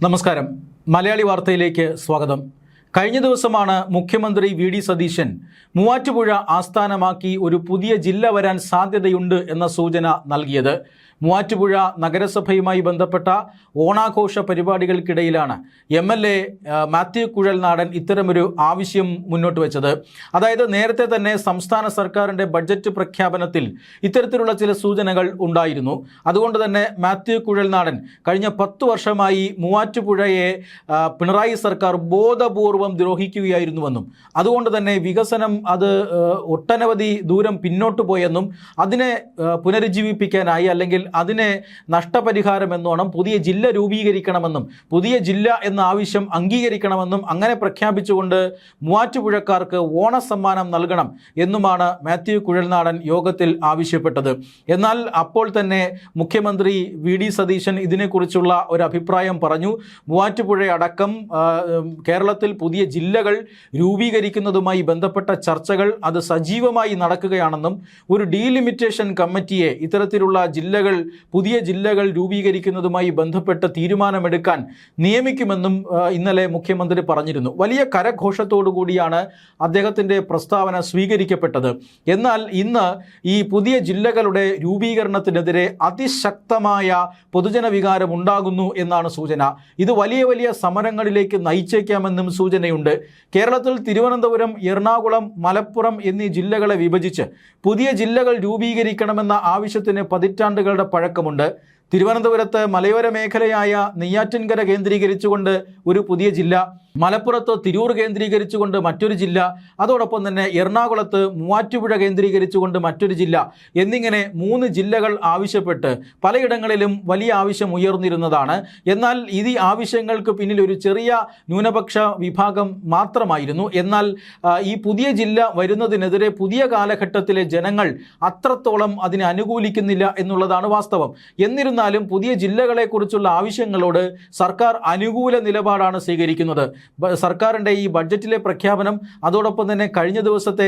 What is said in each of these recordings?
നമസ്കാരം. മലയാളി വാർത്തയിലേക്ക് സ്വാഗതം. കഴിഞ്ഞ ദിവസമാണ് മുഖ്യമന്ത്രി വി.ഡി. സതീശൻ മൂവാറ്റുപുഴ ആസ്ഥാനമാക്കി ഒരു പുതിയ ജില്ല വരാൻ സാധ്യതയുണ്ട് എന്ന സൂചന നൽകിയത്. മൂവാറ്റുപുഴ നഗരസഭയുമായി ബന്ധപ്പെട്ട ഓണാഘോഷ പരിപാടികൾക്കിടയിലാണ് MLA മാത്യു കുഴൽനാടൻ ഇത്തരമൊരു ആവശ്യം മുന്നോട്ട് വെച്ചത്. അതായത് നേരത്തെ തന്നെ സംസ്ഥാന സർക്കാരിൻ്റെ ബഡ്ജറ്റ് പ്രഖ്യാപനത്തിൽ ഇത്തരത്തിലുള്ള ചില സൂചനകൾ ഉണ്ടായിരുന്നു. അതുകൊണ്ട് തന്നെ മാത്യു കുഴൽനാടൻ കഴിഞ്ഞ 10 വർഷമായി മൂവാറ്റുപുഴയെ പിണറായി സർക്കാർ ബോധപൂർവം ദ്രോഹിക്കുകയായിരുന്നുവെന്നും അതുകൊണ്ട് തന്നെ വികസനം അത് ഒട്ടനവധി ദൂരം പിന്നോട്ട് പോയെന്നും അതിനെ പുനരുജ്ജീവിപ്പിക്കാനായി അല്ലെങ്കിൽ അതിനെ നഷ്ടപരിഹാരമെന്നോണം പുതിയ ജില്ല രൂപീകരിക്കണമെന്നും പുതിയ ജില്ല എന്ന ആവശ്യം അംഗീകരിക്കണമെന്നും അങ്ങനെ പ്രഖ്യാപിച്ചുകൊണ്ട് മൂവാറ്റുപുഴക്കാർക്ക് ഓണസമ്മാനം നൽകണം എന്നുമാണ് മാത്യു കുഴൽനാടൻ യോഗത്തിൽ ആവശ്യപ്പെട്ടത്. എന്നാൽ അപ്പോൾ തന്നെ മുഖ്യമന്ത്രി വി.ഡി. സതീശൻ ഇതിനെക്കുറിച്ചുള്ള ഒരു അഭിപ്രായം പറഞ്ഞു. മൂവാറ്റുപുഴയടക്കം കേരളത്തിൽ പുതിയ ജില്ലകൾ രൂപീകരിക്കുന്നതുമായി ബന്ധപ്പെട്ട ചർച്ചകൾ അത് സജീവമായി നടക്കുകയാണെന്നും ഒരു ഡീലിമിറ്റേഷൻ കമ്മിറ്റിയെ ഇത്തരത്തിലുള്ള പുതിയ ജില്ലകൾ രൂപീകരിക്കുന്നതുമായി ബന്ധപ്പെട്ട് തീരുമാനമെടുക്കാൻ നിയമിക്കുമെന്നും ഇന്നലെ മുഖ്യമന്ത്രി പറഞ്ഞിരുന്നു. വലിയ കരഘോഷത്തോടു കൂടിയാണ് അദ്ദേഹത്തിൻ്റെ പ്രസ്താവന സ്വീകരിക്കപ്പെട്ടത്. എന്നാൽ ഇന്ന് ഈ പുതിയ ജില്ലകളുടെ രൂപീകരണത്തിനെതിരെ അതിശക്തമായ പൊതുജന വികാരം ഉണ്ടാകുന്നു എന്നാണ് സൂചന. ഇത് വലിയ വലിയ സമരങ്ങളിലേക്ക് നയിച്ചേക്കാമെന്നും സൂചനയുണ്ട്. കേരളത്തിൽ തിരുവനന്തപുരം, എറണാകുളം, മലപ്പുറം എന്നീ ജില്ലകളെ വിഭജിച്ച് പുതിയ ജില്ലകൾ രൂപീകരിക്കണമെന്ന ആവശ്യത്തിന് പതിറ്റാണ്ടുകളുടെ പഴക്കമുണ്ട്. തിരുവനന്തപുരത്ത് മലയോര മേഖലയായ നെയ്യാറ്റിൻകര കേന്ദ്രീകരിച്ചുകൊണ്ട് ഒരു പുതിയ ജില്ല, മലപ്പുറത്ത് തിരൂർ കേന്ദ്രീകരിച്ചുകൊണ്ട് മറ്റൊരു ജില്ല, അതോടൊപ്പം തന്നെ എറണാകുളത്ത് മൂവാറ്റുപുഴ കേന്ദ്രീകരിച്ചുകൊണ്ട് മറ്റൊരു ജില്ല എന്നിങ്ങനെ 3 ജില്ലകൾ ആവശ്യപ്പെട്ട് പലയിടങ്ങളിലും വലിയ ആവശ്യം ഉയർന്നിരുന്നതാണ്. എന്നാൽ ഈ ആവശ്യങ്ങൾക്ക് പിന്നിൽ ഒരു ചെറിയ ന്യൂനപക്ഷ വിഭാഗം മാത്രമായിരുന്നു. എന്നാൽ ഈ പുതിയ ജില്ല വരുന്നതിനെതിരെ പുതിയ കാലഘട്ടത്തിലെ ജനങ്ങൾ അത്രത്തോളം അതിനെ അനുകൂലിക്കുന്നില്ല എന്നുള്ളതാണ് വാസ്തവം. എന്നിരുന്നാലും പുതിയ ജില്ലകളെക്കുറിച്ചുള്ള ആവശ്യങ്ങളോട് സർക്കാർ അനുകൂല നിലപാടാണ് സ്വീകരിക്കുന്നത്. സർക്കാരിൻ്റെ ഈ ബഡ്ജറ്റിലെ പ്രഖ്യാപനം, അതോടൊപ്പം തന്നെ കഴിഞ്ഞ ദിവസത്തെ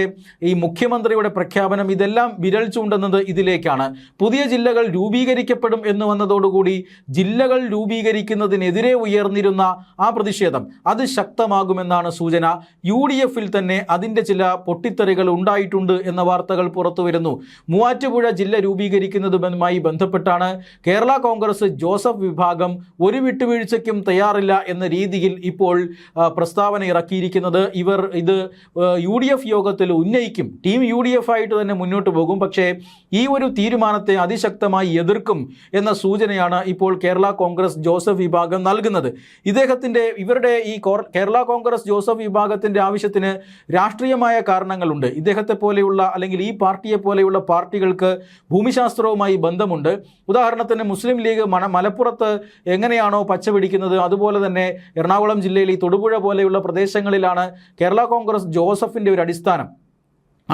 ഈ മുഖ്യമന്ത്രിയുടെ പ്രഖ്യാപനം, ഇതെല്ലാം വിരൽ ചൂണ്ടുന്നത് ഇതിലേക്കാണ്. പുതിയ ജില്ലകൾ രൂപീകരിക്കപ്പെടും എന്ന് വന്നതോടുകൂടി ജില്ലകൾ രൂപീകരിക്കുന്നതിനെതിരെ ഉയർന്നിരുന്ന ആ പ്രതിഷേധം അത് ശക്തമാകുമെന്നാണ് സൂചന. UDF-ൽ തന്നെ അതിൻ്റെ ചില പൊട്ടിത്തെറികൾ ഉണ്ടായിട്ടുണ്ട് എന്ന വാർത്തകൾ പുറത്തു വരുന്നു. മൂവാറ്റുപുഴ ജില്ല രൂപീകരിക്കുന്നതുമായി ബന്ധപ്പെട്ടാണ് കേരള കോൺഗ്രസ് ജോസഫ് വിഭാഗം ഒരു വിട്ടുവീഴ്ചയ്ക്കും തയ്യാറില്ല എന്ന രീതിയിൽ ഇപ്പോൾ പ്രസ്താവന ഇറക്കിയിരിക്കുന്നത്. ഇവർ ഇത് UDF യോഗത്തിൽ ഉന്നയിക്കും, ടീം UDF ആയിട്ട് തന്നെ മുന്നോട്ട് പോകും, പക്ഷേ ഈ ഒരു തീരുമാനത്തെ അതിശക്തമായി എതിർക്കും എന്ന സൂചനയാണ് ഇപ്പോൾ കേരള കോൺഗ്രസ് ജോസഫ് വിഭാഗം നൽകുന്നത്. ഇവരുടെ ഈ കേരള കോൺഗ്രസ് ജോസഫ് വിഭാഗത്തിൻ്റെ ആവശ്യത്തിന് രാഷ്ട്രീയമായ കാരണങ്ങളുണ്ട്. ഇദ്ദേഹത്തെ പോലെയുള്ള അല്ലെങ്കിൽ ഈ പാർട്ടിയെ പോലെയുള്ള പാർട്ടികൾക്ക് ഭൂമിശാസ്ത്രവുമായി ബന്ധമുണ്ട്. ഉദാഹരണത്തിന് മുസ്ലിം ലീഗ് മലപ്പുറത്ത് എങ്ങനെയാണോ പച്ച പിടിക്കുന്നത് അതുപോലെ തന്നെ എറണാകുളം ജില്ലയിൽ ഈ തൊടുപുഴ പോലെയുള്ള പ്രദേശങ്ങളിലാണ് കേരള കോൺഗ്രസ് ജോസഫിൻ്റെ ഒരു അടിസ്ഥാനം.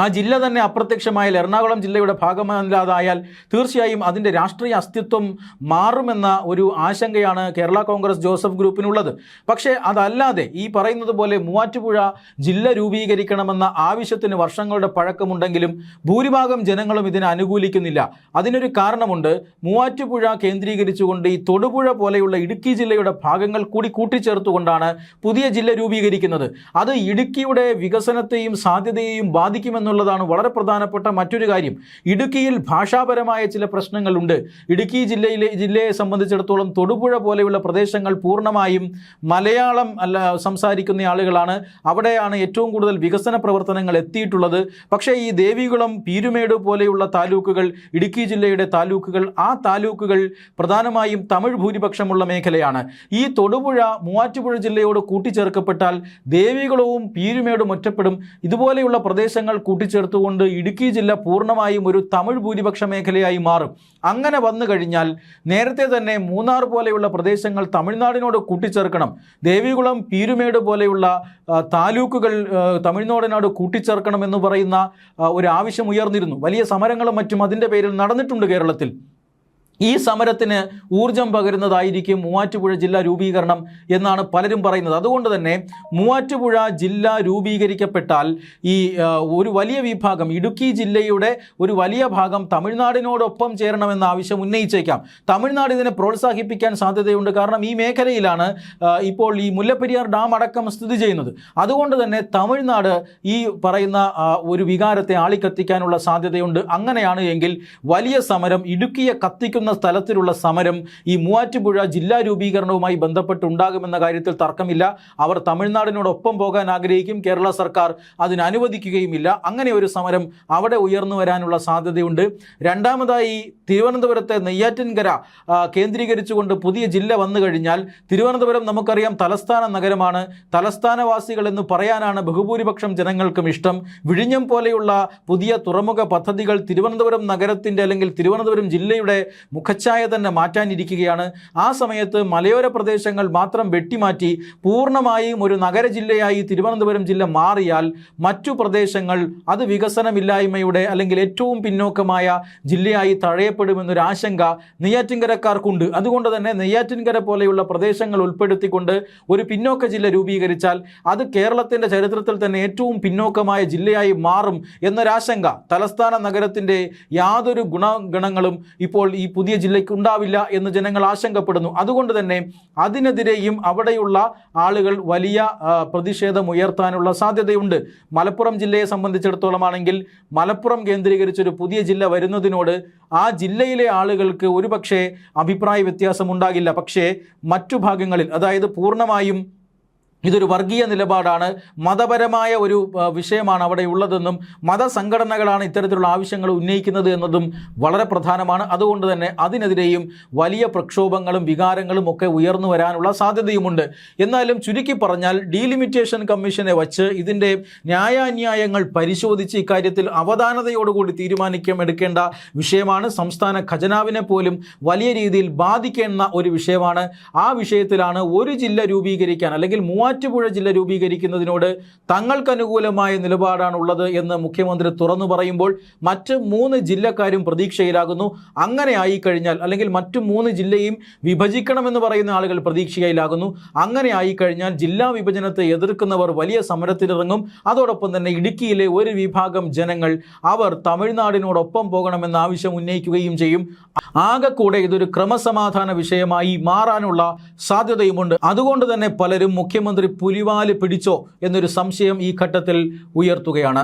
ആ ജില്ല തന്നെ അപ്രത്യക്ഷമായാൽ, എറണാകുളം ജില്ലയുടെ ഭാഗമല്ലാതായാൽ തീർച്ചയായും അതിൻ്റെ രാഷ്ട്രീയ അസ്തിത്വം മാറുമെന്ന ഒരു ആശങ്കയാണ് കേരള കോൺഗ്രസ് ജോസഫ് ഗ്രൂപ്പിനുള്ളത്. പക്ഷേ അതല്ലാതെ ഈ പറയുന്നത് പോലെ മൂവാറ്റുപുഴ ജില്ല രൂപീകരിക്കണമെന്ന ആവശ്യത്തിന് വർഷങ്ങളുടെ പഴക്കമുണ്ടെങ്കിലും ഭൂരിഭാഗം ജനങ്ങളും ഇതിനെ അനുകൂലിക്കുന്നില്ല. അതിനൊരു കാരണമുണ്ട്. മൂവാറ്റുപുഴ കേന്ദ്രീകരിച്ചുകൊണ്ട് ഈ തൊടുപുഴ പോലെയുള്ള ഇടുക്കി ജില്ലയുടെ ഭാഗങ്ങൾ കൂടി കൂട്ടിച്ചേർത്തുകൊണ്ടാണ് പുതിയ ജില്ല രൂപീകരിക്കുന്നത്. അത് ഇടുക്കിയുടെ വികസനത്തെയും സാധ്യതയെയും ബാധിക്കുമെന്നുള്ളതാണ് വളരെ പ്രധാനപ്പെട്ട മറ്റൊരു കാര്യം. ഇടുക്കിയിൽ ഭാഷാപരമായ ചില പ്രശ്നങ്ങളുണ്ട്. ഇടുക്കി ജില്ലയെ സംബന്ധിച്ചിടത്തോളം തൊടുപുഴ പോലെയുള്ള പ്രദേശങ്ങൾ പൂർണ്ണമായും മലയാളം സംസാരിക്കുന്ന ആളുകളാണ്. അവിടെയാണ് ഏറ്റവും കൂടുതൽ വികസന പ്രവർത്തനങ്ങൾ എത്തിയിട്ടുള്ളത്. പക്ഷേ ഈ ദേവികുളം, പീരുമേട് പോലെയുള്ള താലൂക്കുകൾ, ഇടുക്കി ജില്ലയുടെ താലൂക്കുകൾ, ആ താലൂക്കുകൾ പ്രധാനമായും തമിഴ് ഭൂരിപക്ഷമുള്ള മേഖലയാണ്. ഈ തൊടുപുഴ മൂവാറ്റുപുഴ ജില്ലയോട് കൂട്ടിച്ചേർക്കപ്പെട്ടാൽ ദേവികുളവും പീരുമേടും ഒറ്റപ്പെടും. ഇതുപോലെയുള്ള പ്രദേശങ്ങൾ കൂട്ടിച്ചേർത്തുകൊണ്ട് ഇടുക്കി ജില്ല പൂർണ്ണമായും ഒരു തമിഴ് ഭൂരിപക്ഷ മേഖലയായി മാറും. അങ്ങനെ വന്നു കഴിഞ്ഞാൽ നേരത്തെ തന്നെ മൂന്നാർ പോലെയുള്ള പ്രദേശങ്ങൾ തമിഴ്നാടിനോട് കൂട്ടിച്ചേർക്കണം, ദേവികുളം, പീരുമേട് പോലെയുള്ള താലൂക്കുകൾ തമിഴ്നാടിനോട് കൂട്ടിച്ചേർക്കണം എന്ന് പറയുന്ന ഒരു ആവശ്യം ഉയർന്നിരുന്നു. വലിയ സമരങ്ങളും മറ്റും അതിൻ്റെ പേരിൽ നടന്നിട്ടുണ്ട് കേരളത്തിൽ. ഈ സമരത്തിന് ഊർജം പകരുന്നതായിരിക്കും മൂവാറ്റുപുഴ ജില്ലാ രൂപീകരണം എന്നാണ് പലരും പറയുന്നത്. അതുകൊണ്ട് തന്നെ മൂവാറ്റുപുഴ ജില്ല രൂപീകരിക്കപ്പെട്ടാൽ ഈ ഒരു വലിയ വിഭാഗം, ഇടുക്കി ജില്ലയുടെ ഒരു വലിയ ഭാഗം തമിഴ്നാടിനോടൊപ്പം ചേരണമെന്ന ആവശ്യം ഉന്നയിച്ചേക്കാം. തമിഴ്നാട് ഇതിനെ പ്രോത്സാഹിപ്പിക്കാൻ സാധ്യതയുണ്ട്. കാരണം ഈ മേഖലയിലാണ് ഇപ്പോൾ ഈ മുല്ലപ്പെരിയാർ ഡാം അടക്കം സ്ഥിതി ചെയ്യുന്നത്. അതുകൊണ്ട് തന്നെ തമിഴ്നാട് ഈ പറയുന്ന ഒരു വികാരത്തെ ആളിക്കത്തിക്കാനുള്ള സാധ്യതയുണ്ട്. അങ്ങനെയാണ് എങ്കിൽ വലിയ സമരം, ഇടുക്കിയെ കത്തിക്കുന്ന സ്ഥലത്തിലുള്ള സമരം ഈ മൂവാറ്റുപുഴ ജില്ലാ രൂപീകരണവുമായി ബന്ധപ്പെട്ടുണ്ടാകുമെന്ന കാര്യത്തിൽ തർക്കമില്ല. അവർ തമിഴ്നാടിനോടൊപ്പം പോകാൻ ആഗ്രഹിക്കും. കേരള സർക്കാർ അതിന് അനുവദിക്കുകയുമില്ല. അങ്ങനെ ഒരു സമരം അവിടെ ഉയർന്നു വരാനുള്ള സാധ്യതയുണ്ട്. രണ്ടാമതായി തിരുവനന്തപുരത്തെ നെയ്യാറ്റിൻകര കേന്ദ്രീകരിച്ചുകൊണ്ട് പുതിയ ജില്ല വന്നു കഴിഞ്ഞാൽ, തിരുവനന്തപുരം നമുക്കറിയാം തലസ്ഥാന നഗരമാണ്. തലസ്ഥാനവാസികൾ എന്ന് പറയാനാണ് ബഹുഭൂരിപക്ഷം ജനങ്ങൾക്കും ഇഷ്ടം. വിഴിഞ്ഞം പോലെയുള്ള പുതിയ തുറമുഖ പദ്ധതികൾ തിരുവനന്തപുരം നഗരത്തിൻ്റെ അല്ലെങ്കിൽ തിരുവനന്തപുരം ജില്ലയുടെ മുഖച്ഛായ തന്നെ മാറ്റാനിരിക്കുകയാണ്. ആ സമയത്ത് മലയോര പ്രദേശങ്ങൾ മാത്രം വെട്ടിമാറ്റി പൂർണ്ണമായും ഒരു നഗര ജില്ലയായി തിരുവനന്തപുരം ജില്ല മാറിയാൽ മറ്റു പ്രദേശങ്ങൾ അത് വികസനമില്ലായ്മയുടെ അല്ലെങ്കിൽ ഏറ്റവും പിന്നോക്കമായ ജില്ലയായി തഴയപ്പെടുമെന്നൊരു ആശങ്ക നെയ്യാറ്റിൻകരക്കാർക്കുണ്ട്. അതുകൊണ്ട് തന്നെ നെയ്യാറ്റിൻകര പോലെയുള്ള പ്രദേശങ്ങൾ ഉൾപ്പെടുത്തിക്കൊണ്ട് ഒരു പിന്നോക്ക ജില്ല രൂപീകരിച്ചാൽ അത് കേരളത്തിൻ്റെ ചരിത്രത്തിൽ തന്നെ ഏറ്റവും പിന്നോക്കമായ ജില്ലയായി മാറും എന്നൊരാശങ്ക തലസ്ഥാന നഗരത്തിൻ്റെ യാതൊരു ഗുണങ്ങളും ഇപ്പോൾ ഈ പുതിയ ജില്ലയ്ക്ക് ഉണ്ടാവില്ല എന്ന് ജനങ്ങൾ ആശങ്കപ്പെടുന്നു. അതുകൊണ്ട് തന്നെ അതിനെതിരെയും അവിടെയുള്ള ആളുകൾ വലിയ പ്രതിഷേധം ഉയർത്താനുള്ള സാധ്യതയുണ്ട്. മലപ്പുറം ജില്ലയെ സംബന്ധിച്ചിടത്തോളം ആണെങ്കിൽ മലപ്പുറം കേന്ദ്രീകരിച്ചൊരു പുതിയ ജില്ല വരുന്നതിനോട് ആ ജില്ലയിലെ ആളുകൾക്ക് ഒരുപക്ഷെ അഭിപ്രായ വ്യത്യാസം ഉണ്ടാകില്ല. പക്ഷേ മറ്റു ഭാഗങ്ങളിൽ, അതായത് പൂർണ്ണമായും ഇതൊരു വർഗീയ നിലപാടാണ്, മതപരമായ ഒരു വിഷയമാണ് അവിടെ ഉള്ളതെന്നും മതസംഘടനകളാണ് ഇത്തരത്തിലുള്ള ആവശ്യങ്ങൾ ഉന്നയിക്കുന്നത് എന്നതും വളരെ പ്രധാനമാണ്. അതുകൊണ്ട് തന്നെ അതിനെതിരെയും വലിയ പ്രക്ഷോഭങ്ങളും വികാരങ്ങളും ഒക്കെ ഉയർന്നു വരാനുള്ള സാധ്യതയുമുണ്ട്. എന്നാലും ചുരുക്കി പറഞ്ഞാൽ ഡീലിമിറ്റേഷൻ കമ്മീഷനെ വച്ച് ഇതിൻ്റെ ന്യായാന്യായങ്ങൾ പരിശോധിച്ച് ഇക്കാര്യത്തിൽ അവധാനതയോടുകൂടി എടുക്കേണ്ട വിഷയമാണ്. സംസ്ഥാന ഖജനാവിനെ പോലും വലിയ രീതിയിൽ ബാധിക്കേണ്ട ഒരു വിഷയമാണ്. ആ വിഷയത്തിലാണ് ഒരു ജില്ല രൂപീകരിക്കാൻ അല്ലെങ്കിൽ മൂവാറ്റുപുഴ ജില്ല രൂപീകരിക്കുന്നതിനോട് തങ്ങൾക്ക് അനുകൂലമായ നിലപാടാണുള്ളത് എന്ന് മുഖ്യമന്ത്രി തുറന്നു പറയുമ്പോൾ മറ്റ് 3 ജില്ലക്കാരും പ്രതീക്ഷയിലാകുന്നു. അങ്ങനെ ആയിക്കഴിഞ്ഞാൽ, അല്ലെങ്കിൽ മറ്റു 3 ജില്ലയും വിഭജിക്കണമെന്ന് പറയുന്ന ആളുകൾ പ്രതീക്ഷയിലാകുന്നു. അങ്ങനെ ആയിക്കഴിഞ്ഞാൽ ജില്ലാ വിഭജനത്തെ എതിർക്കുന്നവർ വലിയ സമരത്തിനിറങ്ങും. അതോടൊപ്പം തന്നെ ഇടുക്കിയിലെ ഒരു വിഭാഗം ജനങ്ങൾ അവർ തമിഴ്നാടിനോടൊപ്പം പോകണമെന്ന ആവശ്യം ഉന്നയിക്കുകയും ചെയ്യും. ആകെക്കൂടെ ഇതൊരു ക്രമസമാധാന വിഷയമായി മാറാനുള്ള സാധ്യതയുമുണ്ട്. അതുകൊണ്ട് തന്നെ പലരും മുഖ്യമന്ത്രി പുലിവാല് പിടിച്ചോ എന്നൊരു സംശയം ഈ ഘട്ടത്തിൽ ഉയർത്തുകയാണ്.